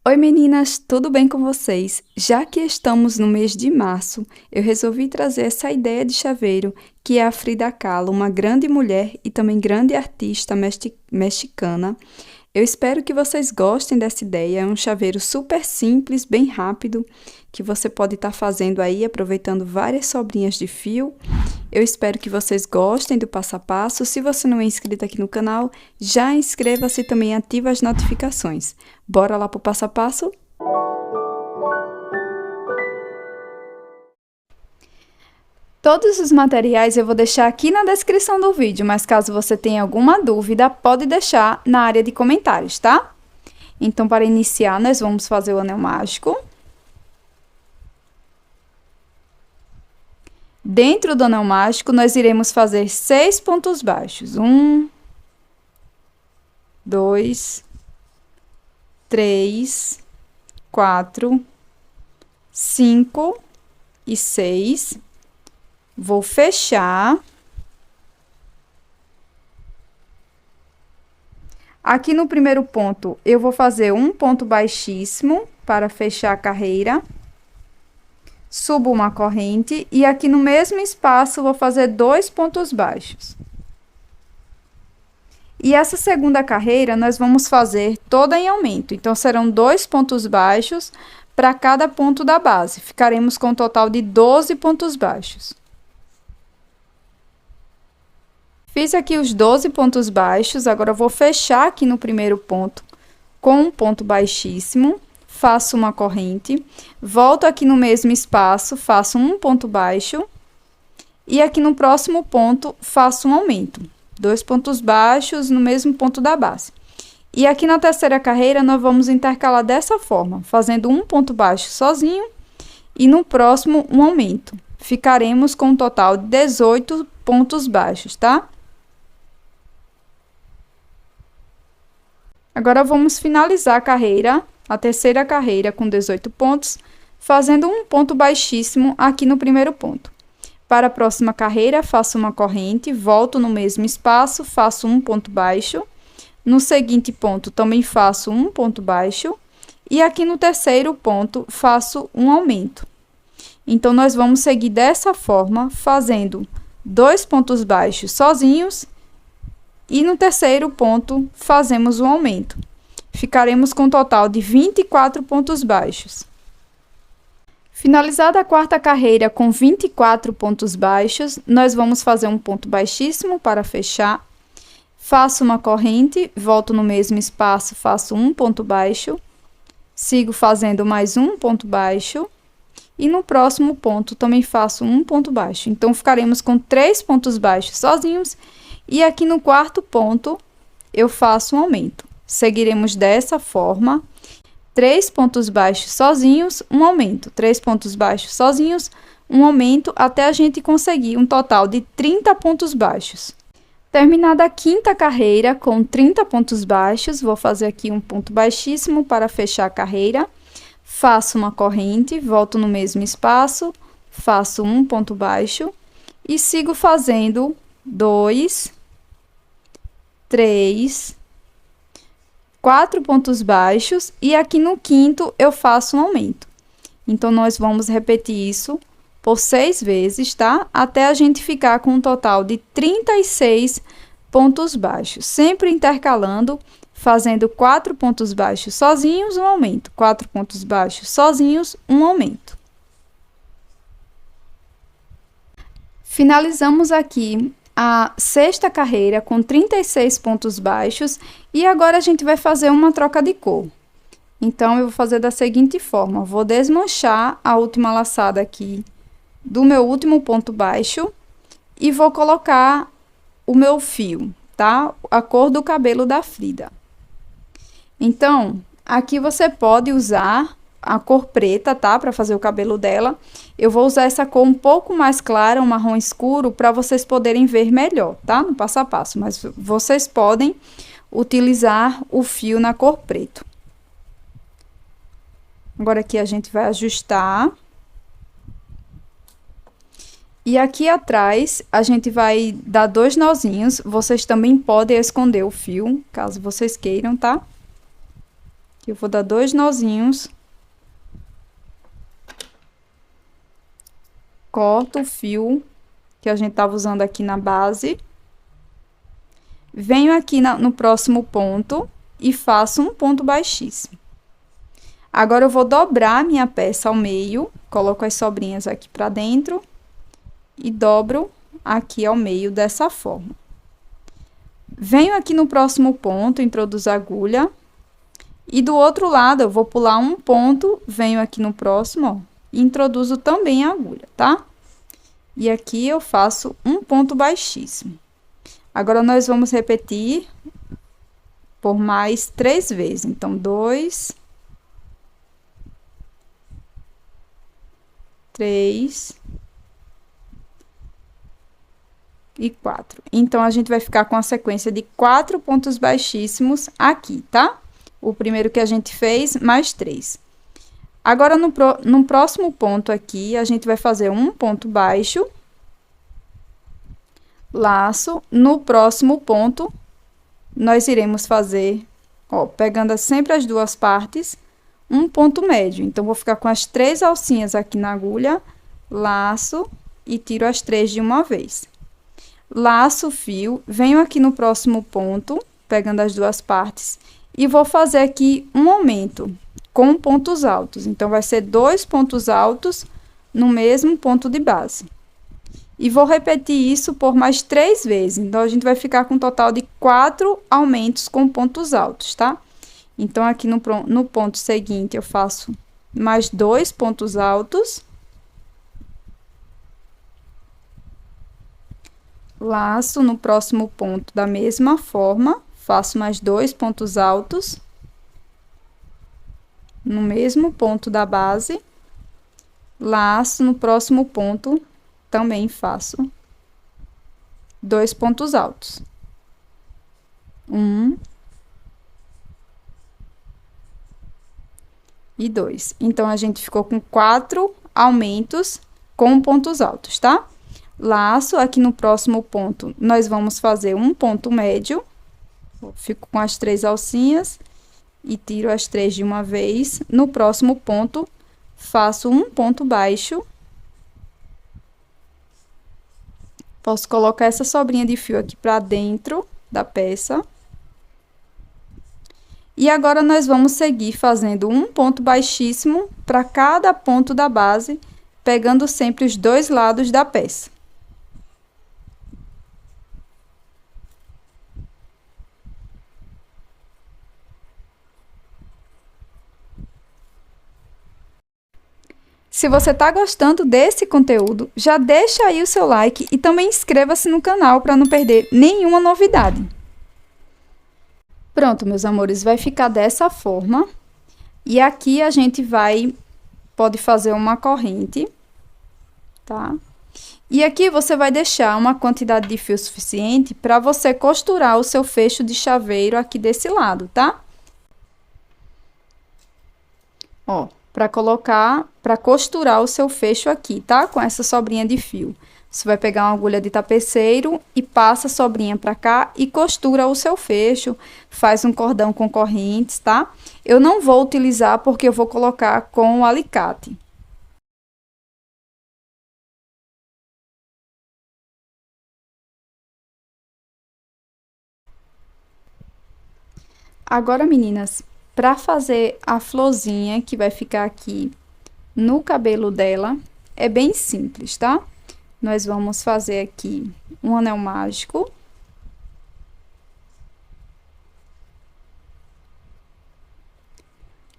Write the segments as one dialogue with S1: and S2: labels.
S1: Oi meninas, tudo bem com vocês? Já que estamos no mês de março, eu resolvi trazer essa ideia de chaveiro, que é a Frida Kahlo, uma grande mulher e também grande artista mexicana. Eu espero que vocês gostem dessa ideia. É um chaveiro super simples, bem rápido, que você pode estar fazendo aí, aproveitando várias sobrinhas de fio. Eu espero que vocês gostem do passo a passo. Se você não é inscrito aqui no canal, já inscreva-se e também ativa as notificações. Bora lá pro passo a passo? Todos os materiais eu vou deixar aqui na descrição do vídeo, mas caso você tenha alguma dúvida, pode deixar na área de comentários, tá? Então, para iniciar, nós vamos fazer o anel mágico. Dentro do anel mágico, nós iremos fazer 6 pontos baixos. 1, 2, 3, 4, 5 e 6. Vou fechar. Aqui no primeiro ponto, eu vou fazer um ponto baixíssimo para fechar a carreira. Subo uma corrente e aqui no mesmo espaço vou fazer 2 pontos baixos. E essa segunda carreira nós vamos fazer toda em aumento. Então, serão 2 pontos baixos para cada ponto da base. Ficaremos com um total de 12 pontos baixos. Fiz aqui os 12 pontos baixos, agora eu vou fechar aqui no primeiro ponto com um ponto baixíssimo, faço uma corrente, volto aqui no mesmo espaço, faço um ponto baixo, e aqui no próximo ponto faço um aumento, 2 pontos baixos no mesmo ponto da base. E aqui na terceira carreira nós vamos intercalar dessa forma, fazendo um ponto baixo sozinho, e no próximo um aumento. Ficaremos com um total de 18 pontos baixos, tá? Agora, vamos finalizar a carreira, a terceira carreira com 18 pontos, fazendo um ponto baixíssimo aqui no primeiro ponto. Para a próxima carreira, faço uma corrente, volto no mesmo espaço, faço um ponto baixo. No seguinte ponto, também faço um ponto baixo. E aqui no terceiro ponto, faço um aumento. Então, nós vamos seguir dessa forma, fazendo 2 pontos baixos sozinhos. E no terceiro ponto, fazemos um aumento. Ficaremos com um total de 24 pontos baixos. Finalizada a quarta carreira com 24 pontos baixos, nós vamos fazer um ponto baixíssimo para fechar. Faço uma corrente, volto no mesmo espaço, faço um ponto baixo. Sigo fazendo mais um ponto baixo. E no próximo ponto, também faço um ponto baixo. Então, ficaremos com 3 pontos baixos sozinhos. E aqui no quarto ponto, eu faço um aumento. Seguiremos dessa forma, 3 pontos baixos sozinhos, um aumento. 3 pontos baixos sozinhos, um aumento, até a gente conseguir um total de 30 pontos baixos. Terminada a quinta carreira com 30 pontos baixos, vou fazer aqui um ponto baixíssimo para fechar a carreira. Faço uma corrente, volto no mesmo espaço, faço um ponto baixo e sigo fazendo 2, 3, 4 pontos baixos e aqui no quinto eu faço um aumento. Então, nós vamos repetir isso por 6 vezes, tá? Até a gente ficar com um total de 36 pontos baixos, sempre intercalando, fazendo 4 pontos baixos sozinhos, um aumento, 4 pontos baixos sozinhos, um aumento. Finalizamos aqui a sexta carreira com 36 pontos baixos e agora a gente vai fazer uma troca de cor. Então, eu vou fazer da seguinte forma, vou desmanchar a última laçada aqui do meu último ponto baixo e vou colocar o meu fio, tá? A cor do cabelo da Frida. Então, aqui você pode usar a cor preta, tá? Para fazer o cabelo dela. Eu vou usar essa cor um pouco mais clara, um marrom escuro, para vocês poderem ver melhor, tá? No passo a passo, mas vocês podem utilizar o fio na cor preto. Agora, aqui a gente vai ajustar. E aqui atrás, a gente vai dar 2 nozinhos. Vocês também podem esconder o fio, caso vocês queiram, tá? Eu vou dar 2 nozinhos. Corto o fio que a gente tava usando aqui na base. Venho aqui no próximo ponto e faço um ponto baixíssimo. Agora, eu vou dobrar a minha peça ao meio, coloco as sobrinhas aqui pra dentro e dobro aqui ao meio dessa forma. Venho aqui no próximo ponto, introduzo a agulha. E do outro lado, eu vou pular um ponto, venho aqui no próximo, ó, e introduzo também a agulha, tá? E aqui eu faço um ponto baixíssimo. Agora, nós vamos repetir por mais 3 vezes. Então, 2, 3 e 4. Então, a gente vai ficar com a sequência de 4 pontos baixíssimos aqui, tá? O primeiro que a gente fez, mais 3. Agora, no próximo ponto aqui, a gente vai fazer um ponto baixo, laço. No próximo ponto, nós iremos fazer, ó, pegando sempre as duas partes, um ponto médio. Então, vou ficar com as 3 alcinhas aqui na agulha, laço e tiro as 3 de uma vez. Laço o fio, venho aqui no próximo ponto, pegando as duas partes, e vou fazer aqui um aumento com pontos altos. Então, vai ser 2 pontos altos no mesmo ponto de base. E vou repetir isso por mais 3 vezes. Então, a gente vai ficar com um total de 4 aumentos com pontos altos, tá? Então, aqui no ponto seguinte, eu faço mais 2 pontos altos. Laço no próximo ponto da mesma forma, faço mais 2 pontos altos. No mesmo ponto da base. Laço no próximo ponto, também faço 2 pontos altos. 1 e 2. Então, a gente ficou com 4 aumentos com pontos altos, tá? Laço, aqui no próximo ponto, nós vamos fazer um ponto médio. Fico com as 3 alcinhas e tiro as 3 de uma vez. No próximo ponto, faço um ponto baixo. Posso colocar essa sobrinha de fio aqui pra dentro da peça. E agora, nós vamos seguir fazendo um ponto baixíssimo para cada ponto da base, pegando sempre os 2 lados da peça. Se você está gostando desse conteúdo, já deixa aí o seu like e também inscreva-se no canal para não perder nenhuma novidade. Pronto, meus amores, vai ficar dessa forma. E aqui a gente pode fazer uma corrente, tá? E aqui você vai deixar uma quantidade de fio suficiente para você costurar o seu fecho de chaveiro aqui desse lado, tá? Ó, para costurar o seu fecho aqui, tá? Com essa sobrinha de fio. Você vai pegar uma agulha de tapeceiro e passa a sobrinha pra cá e costura o seu fecho. Faz um cordão com correntes, tá? Eu não vou utilizar porque eu vou colocar com o alicate. Agora, meninas, para fazer a florzinha que vai ficar aqui no cabelo dela, é bem simples, tá? Nós vamos fazer aqui um anel mágico.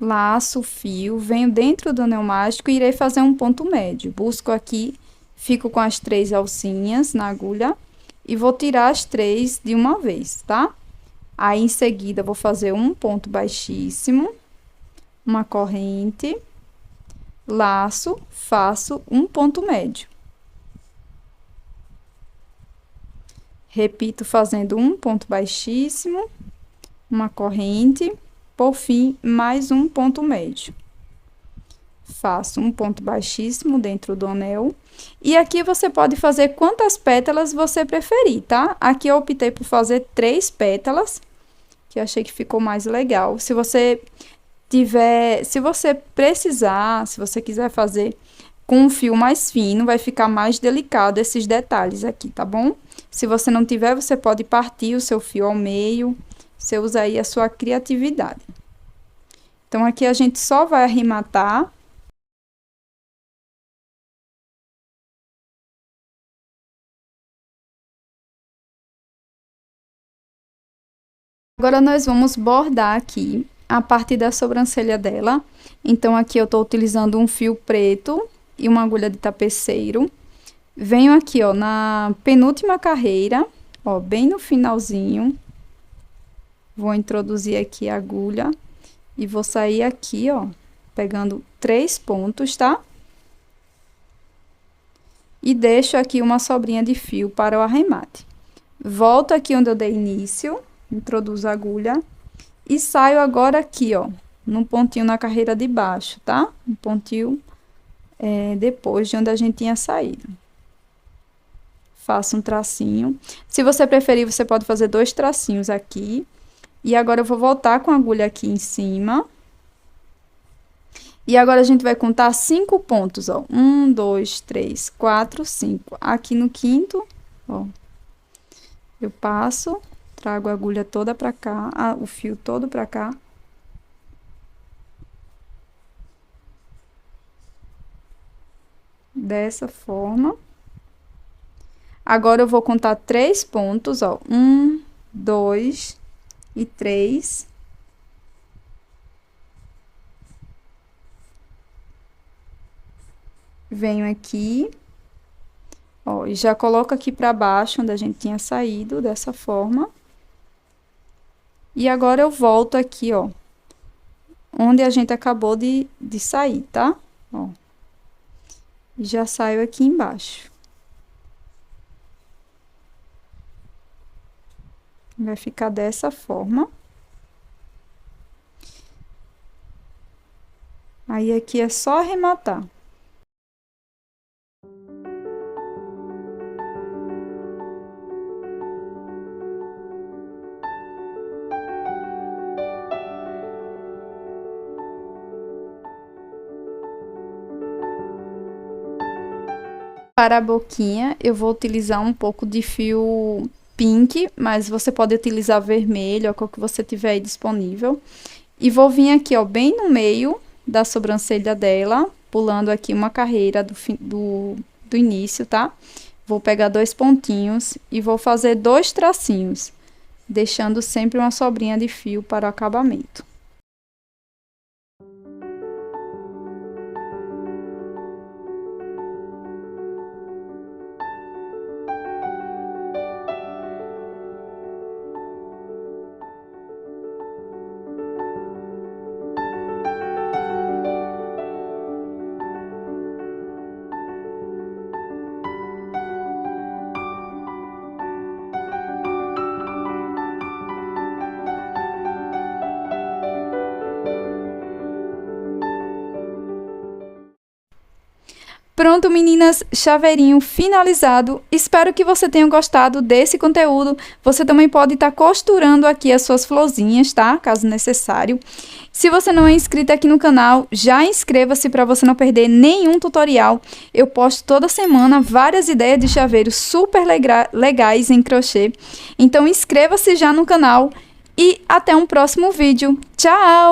S1: Laço o fio, venho dentro do anel mágico e irei fazer um ponto médio. Busco aqui, fico com as 3 alcinhas na agulha e vou tirar as 3 de uma vez, tá? Aí, em seguida, vou fazer um ponto baixíssimo, uma corrente, laço, faço um ponto médio. Repito fazendo um ponto baixíssimo, uma corrente, por fim, mais um ponto médio. Faço um ponto baixíssimo dentro do anel. E aqui você pode fazer quantas pétalas você preferir, tá? Aqui eu optei por fazer 3 pétalas, que eu achei que ficou mais legal. Se você se você precisar, se você quiser fazer com um fio mais fino, vai ficar mais delicado esses detalhes aqui, tá bom? Se você não tiver, você pode partir o seu fio ao meio, você usa aí a sua criatividade. Então, aqui a gente só vai arrematar. Agora, nós vamos bordar aqui a parte da sobrancelha dela. Então, aqui eu tô utilizando um fio preto e uma agulha de tapeceiro. Venho aqui, ó, na penúltima carreira, ó, bem no finalzinho. Vou introduzir aqui a agulha e vou sair aqui, ó, pegando 3 pontos, tá? E deixo aqui uma sobrinha de fio para o arremate. Volto aqui onde eu dei início, introduzo a agulha e saio agora aqui, ó, num pontinho na carreira de baixo, tá? Um pontinho depois de onde a gente tinha saído. Faço um tracinho. Se você preferir, você pode fazer 2 tracinhos aqui. E agora eu vou voltar com a agulha aqui em cima. E agora a gente vai contar 5 pontos, ó. 1, 2, 3, 4, 5. Aqui no quinto, ó, eu passo, trago a agulha toda pra cá, o fio todo pra cá. Dessa forma. Agora eu vou contar 3 pontos, ó. 1, 2 e 3. Venho aqui, ó, e já coloco aqui pra baixo, onde a gente tinha saído, dessa forma. E agora eu volto aqui, ó, onde a gente acabou de sair, tá? Ó. E já saio aqui embaixo. Vai ficar dessa forma. Aí, aqui é só arrematar. Para a boquinha, eu vou utilizar um pouco de fio pink, mas você pode utilizar vermelho, ou qual que você tiver aí disponível. E vou vir aqui, ó, bem no meio da sobrancelha dela, pulando aqui uma carreira do início, tá? Vou pegar 2 pontinhos e vou fazer 2 tracinhos, deixando sempre uma sobrinha de fio para o acabamento. Pronto, meninas, chaveirinho finalizado. Espero que você tenha gostado desse conteúdo. Você também pode estar costurando aqui as suas florzinhas, tá? Caso necessário. Se você não é inscrito aqui no canal, já inscreva-se para você não perder nenhum tutorial. Eu posto toda semana várias ideias de chaveiros super legais em crochê. Então inscreva-se já no canal e até um próximo vídeo. Tchau!